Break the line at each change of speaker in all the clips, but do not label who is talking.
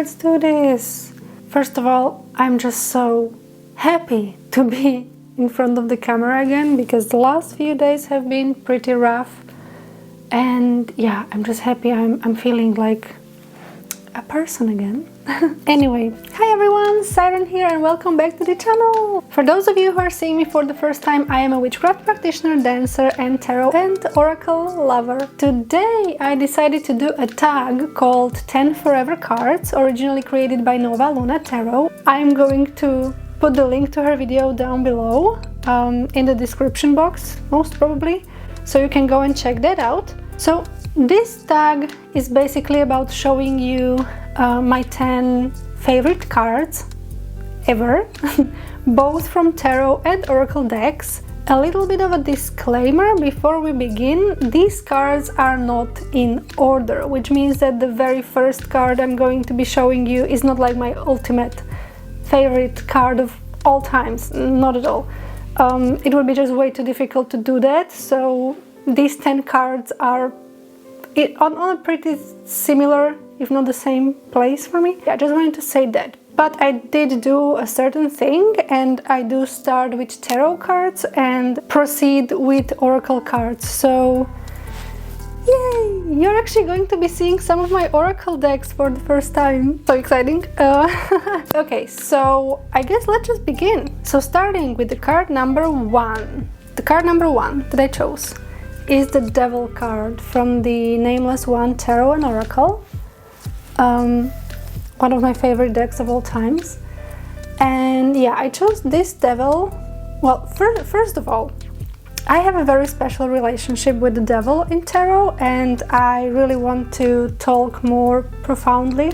let's do this. First of all, I'm just so happy to be in front of the camera again, because the last few days have been pretty rough. And yeah, I'm just happy. I'm feeling like a person again. Anyway, hi everyone, Siren here and welcome back to the channel! For those of you who are seeing me for the first time, I am a witchcraft practitioner, dancer and tarot and oracle lover. Today I decided to do a tag called 10 Forever Cards, originally created by Nova Luna Tarot. I'm going to put the link to her video down below in the description box, most probably, so you can go and check that out. So this tag is basically about showing you my 10 favorite cards ever, both from tarot and oracle decks. A little bit of a disclaimer before we begin: these cards are not in order, which means that the very first card I'm going to be showing you is not like my ultimate favorite card of all times, not at all. It would be just way too difficult to do that, so these 10 cards are on a pretty similar, if not the same place for me. I just wanted to say that. But I did do a certain thing, and I do start with tarot cards and proceed with oracle cards. So yay! You're actually going to be seeing some of my oracle decks for the first time. So exciting! Okay, so I guess let's just begin. So starting with the card number 1. The card number 1 that I chose is the Devil card from the Nameless One Tarot and Oracle. One of my favorite decks of all times. And yeah, I chose this Devil. Well, first of all, I have a very special relationship with the Devil in tarot, and I really want to talk more profoundly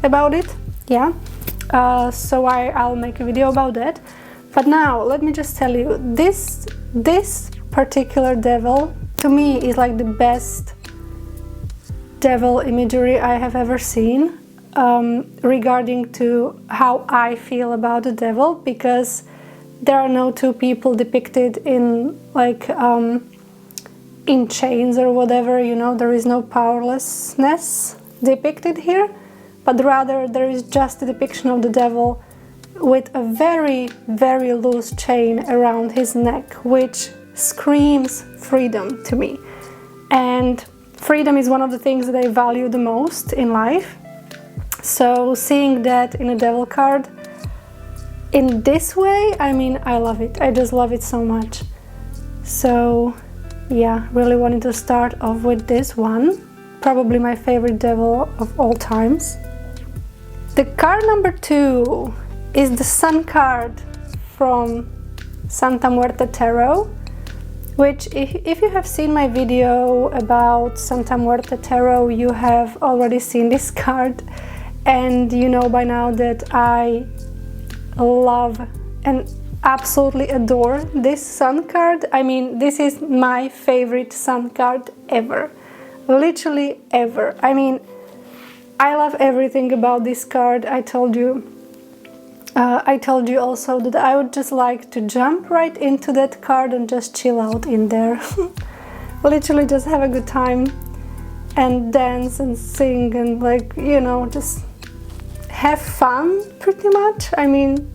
about it. Yeah, so I'll make a video about that. But now let me just tell you, this particular Devil to me is like the best devil imagery I have ever seen regarding to how I feel about the devil, because there are no two people depicted in like in chains or whatever, you know. There is no powerlessness depicted here, but rather there is just a depiction of the devil with a very, very loose chain around his neck, which screams freedom to me. And freedom is one of the things that I value the most in life. So seeing that in a Devil card in this way, I mean, I love it. I just love it so much. So yeah, really wanted to start off with this one. Probably my favorite Devil of all times. The card number 2 is the Sun card from Santa Muerte Tarot, which if you have seen my video about Santa Muerte Tarot, you have already seen this card, and you know by now that I love and absolutely adore this Sun card. I mean, this is my favorite Sun card ever, literally ever. I mean, I love everything about this card. I told you also that I would just like to jump right into that card and just chill out in there. Literally just have a good time and dance and sing and, like, you know, just have fun pretty much. I mean,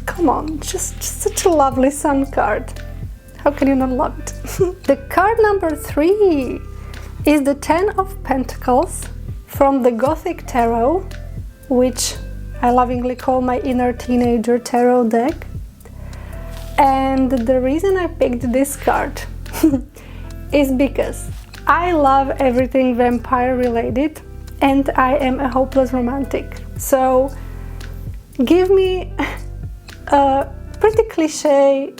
come on, just such a lovely Sun card. How can you not love it? The card number 3 is the 10 of Pentacles from the Gothic Tarot, which I lovingly call my inner teenager tarot deck. And the reason I picked this card is because I love everything vampire related, and I am a hopeless romantic. So give me a pretty cliche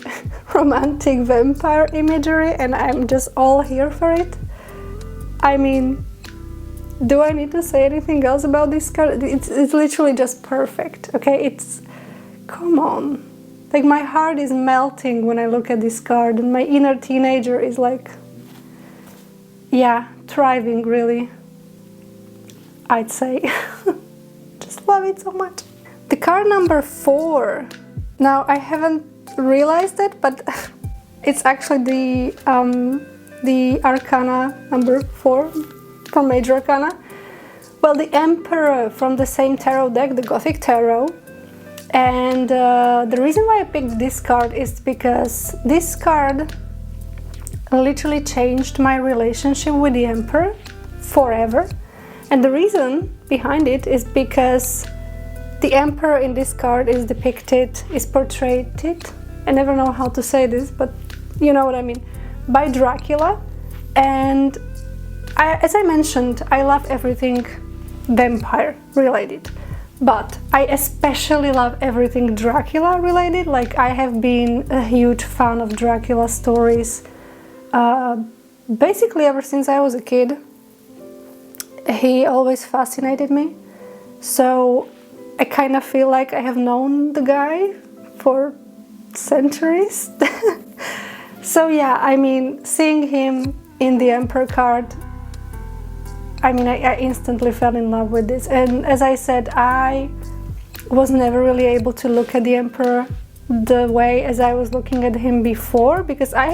romantic vampire imagery and I'm just all here for it. I mean, do I need to say anything else about this card? It's literally just perfect, okay? It's, come on. Like, my heart is melting when I look at this card, and my inner teenager is like, yeah, thriving, really, I'd say. Just love it so much. The card number 4. Now, I haven't realized it, but it's actually the Arcana number 4 from Major Arcana, well, the Emperor from the same tarot deck, the Gothic Tarot. And the reason why I picked this card is because this card literally changed my relationship with the Emperor forever. And the reason behind it is because the Emperor in this card is portrayed, I never know how to say this, but you know what I mean, by Dracula. And as I mentioned, I love everything vampire related, but I especially love everything Dracula related. Like, I have been a huge fan of Dracula stories basically ever since I was a kid. He always fascinated me, so I kind of feel like I have known the guy for centuries. So yeah, I mean, seeing him in the Emperor card, I mean, I instantly fell in love with this. And as I said, I was never really able to look at the Emperor the way as I was looking at him before, because I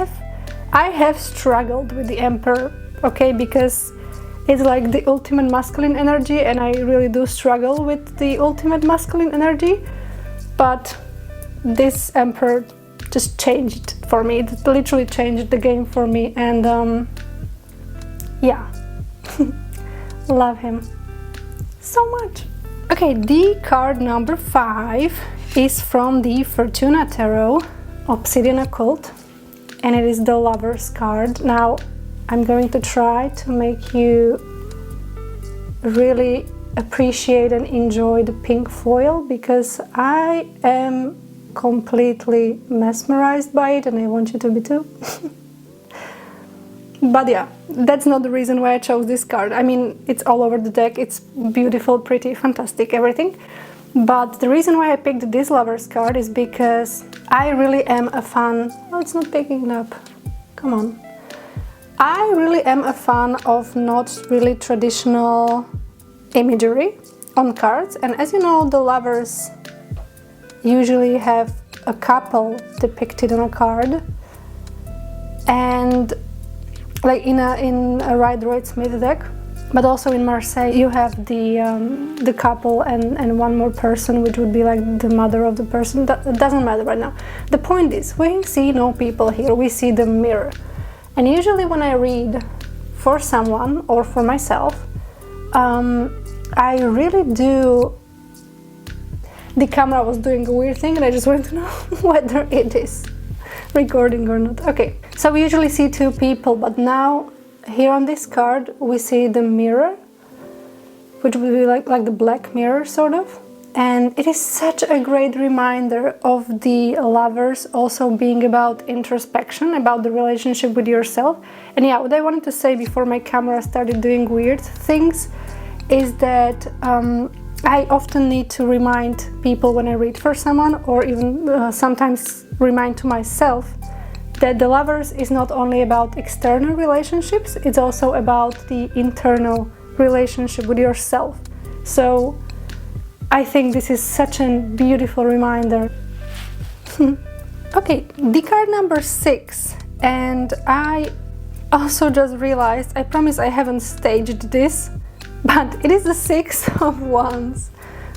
have struggled with the Emperor, okay, because it's like the ultimate masculine energy, and I really do struggle with the ultimate masculine energy. But this Emperor just changed for me. It literally changed the game for me, and yeah, love him so much. Okay, the card number 5 is from the Fortuna Tarot, Obsidian Occult, and it is the Lover's card. Now, I'm going to try to make you really appreciate and enjoy the pink foil, because I am completely mesmerized by it, and I want you to be too. But yeah, that's not the reason why I chose this card. I mean, it's all over the deck, it's beautiful, pretty, fantastic, everything. But the reason why I picked this Lover's card is because I really am a fan... Oh, it's not picking it up. Come on. I really am a fan of not really traditional imagery on cards. And as you know, the lovers usually have a couple depicted on a card. And like in a Rider-Waite-Smith deck, but also in Marseille, you have the couple and one more person, which would be like the mother of the person. That doesn't matter right now. The point is, we see no people here, we see the mirror. And usually when I read for someone or for myself, I really do... The camera was doing a weird thing, and I just want to know whether it is recording or not. Okay, so we usually see two people, but now here on this card we see the mirror, which would be like the black mirror sort of. And it is such a great reminder of the lovers also being about introspection, about the relationship with yourself. And yeah, what I wanted to say before my camera started doing weird things is that I often need to remind people when I read for someone, or even sometimes remind to myself, that the lovers is not only about external relationships, it's also about the internal relationship with yourself. So I think this is such a beautiful reminder. Okay, the card number 6, and I also just realized, I promise I haven't staged this, but it is the 6 of Wands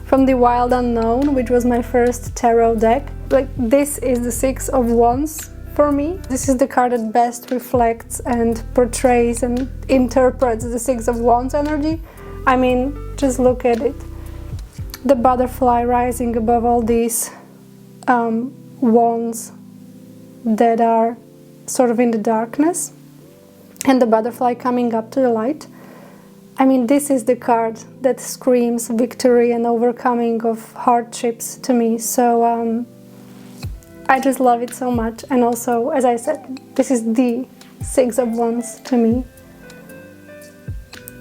from the Wild Unknown, which was my first tarot deck. Like, this is the 6 of Wands for me. This is the card that best reflects and portrays and interprets the 6 of Wands energy. I mean, just look at it. The butterfly rising above all these wands that are sort of in the darkness, and the butterfly coming up to the light. I mean, this is the card that screams victory and overcoming of hardships to me. So I just love it so much. And also, as I said, this is the 6 of Wands to me.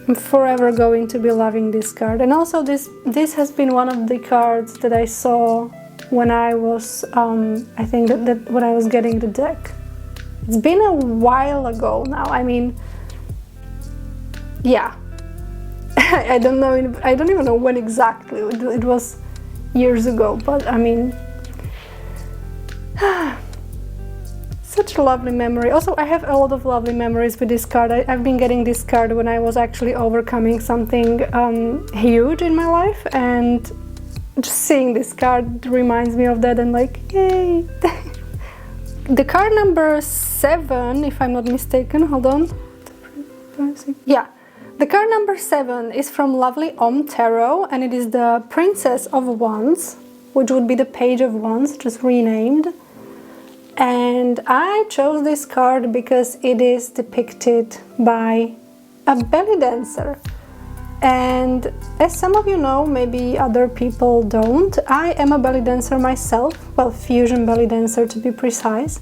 I'm forever going to be loving this card. And also this has been one of the cards that I saw when I was, I think that when I was getting the deck. It's been a while ago now. I mean, yeah. I don't even know when exactly. It was years ago, but I mean, such a lovely memory. Also, I have a lot of lovely memories with this card. I've been getting this card when I was actually overcoming something huge in my life, and just seeing this card reminds me of that, and like, yay! The card number 7, if I'm not mistaken, hold on. Yeah, the card number 7 is from Lovely Tarot, and it is the Princess of Wands, which would be the Page of Wands, just renamed. And I chose this card because it is depicted by a belly dancer. And as some of you know, maybe other people don't, I am a belly dancer myself, well, fusion belly dancer to be precise.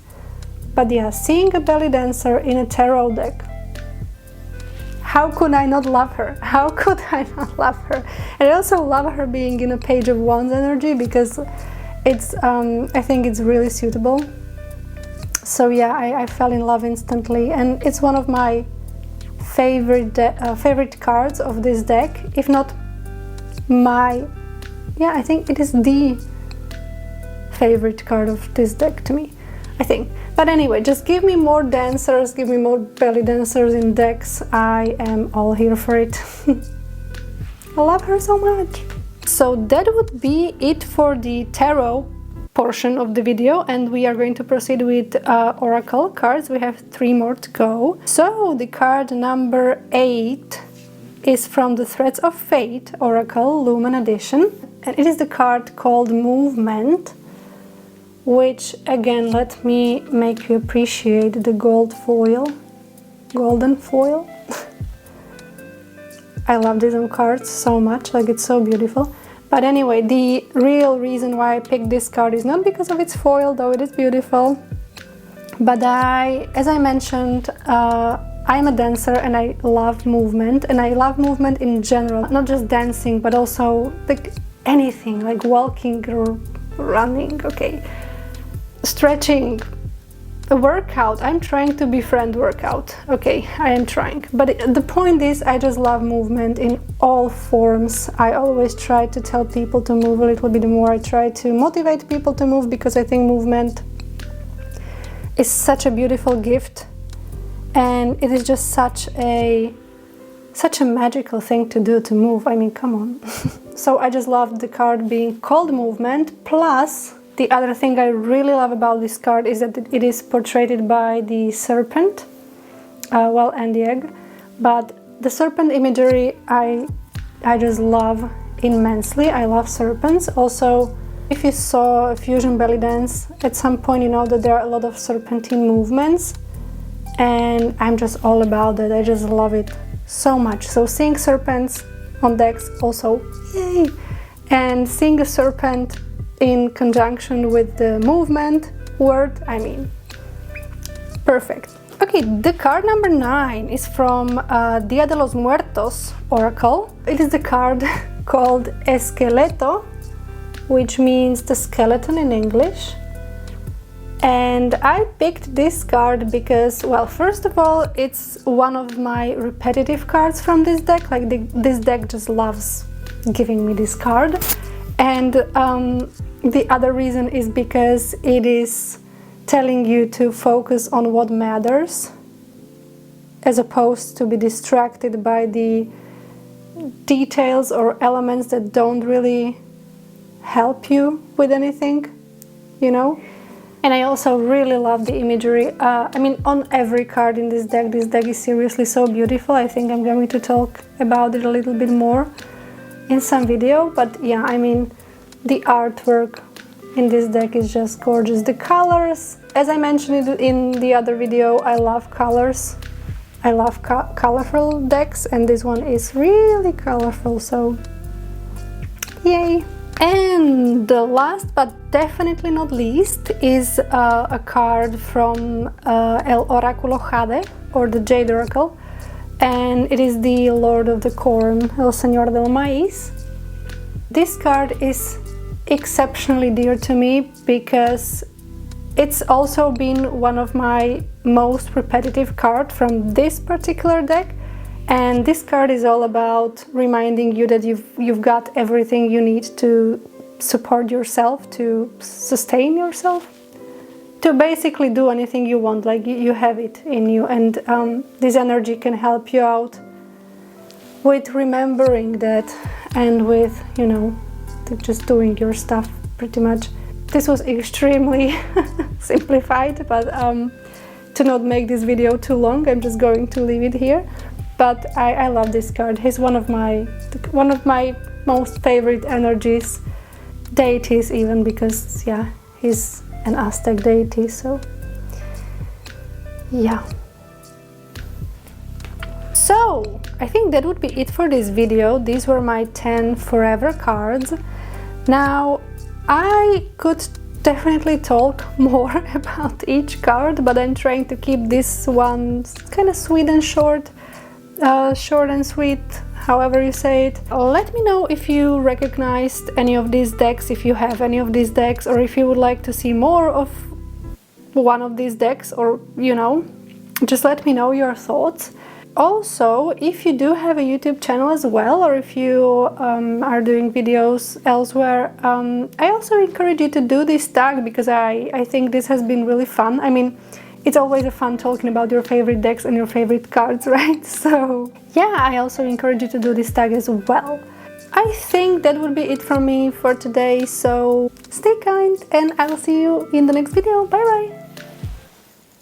But yeah, seeing a belly dancer in a tarot deck, how could I not love her? How could I not love her? And I also love her being in a Page of Wands energy because it's, I think it's really suitable. So yeah, I fell in love instantly, and it's one of my favorite cards of this deck, if not my, yeah, I think it is the favorite card of this deck to me, I think. But anyway, just give me more dancers, give me more belly dancers in decks. I am all here for it. I love her so much. So that would be it for the tarot portion of the video, and we are going to proceed with oracle cards. We have 3 more to go. So the card number 8 is from the Threads of Fate Oracle Lumen Edition, and it is the card called Movement, which again, let me make you appreciate the golden foil. I love these cards so much, like it's so beautiful. But anyway, the real reason why I picked this card is not because of its foil, though it is beautiful, but as I mentioned, I'm a dancer and I love movement, and I love movement in general, not just dancing, but also like anything, like walking or running, okay, stretching, a workout. I'm trying to befriend workout, okay, I am trying, but the point is, I just love movement in all forms. I always try to tell people to move a little bit more. I try to motivate people to move because I think movement is such a beautiful gift, and it is just such a magical thing to do, to move. I mean, come on. So I just love the card being called Movement. Plus, the other thing I really love about this card is that it is portrayed by the serpent, well, and the egg, but the serpent imagery I just love immensely. I love serpents. Also, if you saw a fusion belly dance, at some point you know that there are a lot of serpentine movements, and I'm just all about that. I just love it so much. So seeing serpents on decks, also yay, and seeing a serpent in conjunction with the movement word, I mean, perfect. Okay, the card number 9 is from Dia de los Muertos Oracle. It is the card called Esqueleto, which means the skeleton in English. And I picked this card because, well, first of all, it's one of my repetitive cards from this deck. Like this deck just loves giving me this card. And the other reason is because it is telling you to focus on what matters, as opposed to be distracted by the details or elements that don't really help you with anything, you know? And I also really love the imagery. I mean, on every card in this deck is seriously so beautiful. I think I'm going to talk about it a little bit more in some video, but yeah, I mean, the artwork in this deck is just gorgeous. The colors, as I mentioned in the other video, I love colors. I love colorful decks, and this one is really colorful, so yay! And the last but definitely not least is a card from El Oráculo Jade, or the Jade Oracle, and it is the Lord of the Corn, El Señor del Maíz. This card is exceptionally dear to me because it's also been one of my most repetitive cards from this particular deck, and this card is all about reminding you that you've got everything you need to support yourself, to sustain yourself, to basically do anything you want, like you have it in you, and this energy can help you out with remembering that and with, you know, just doing your stuff pretty much. This was extremely simplified, but to not make this video too long, I'm just going to leave it here. But I love this card. He's one of my most favorite energies, deities even, because yeah, he's an Aztec deity, so yeah. So I think that would be it for this video. These were my 10 forever cards. Now I could definitely talk more about each card, but I'm trying to keep this one kind of sweet and short and sweet, however you say it. Let me know if you recognized any of these decks, if you have any of these decks, or if you would like to see more of one of these decks, or, you know, just let me know your thoughts. Also, if you do have a YouTube channel as well, or if you are doing videos elsewhere, I also encourage you to do this tag, because I think this has been really fun. I mean, it's always a fun talking about your favorite decks and your favorite cards, right? So yeah, I also encourage you to do this tag as well. I think that would be it from me for today, so stay kind and I will see you in the next video. Bye bye!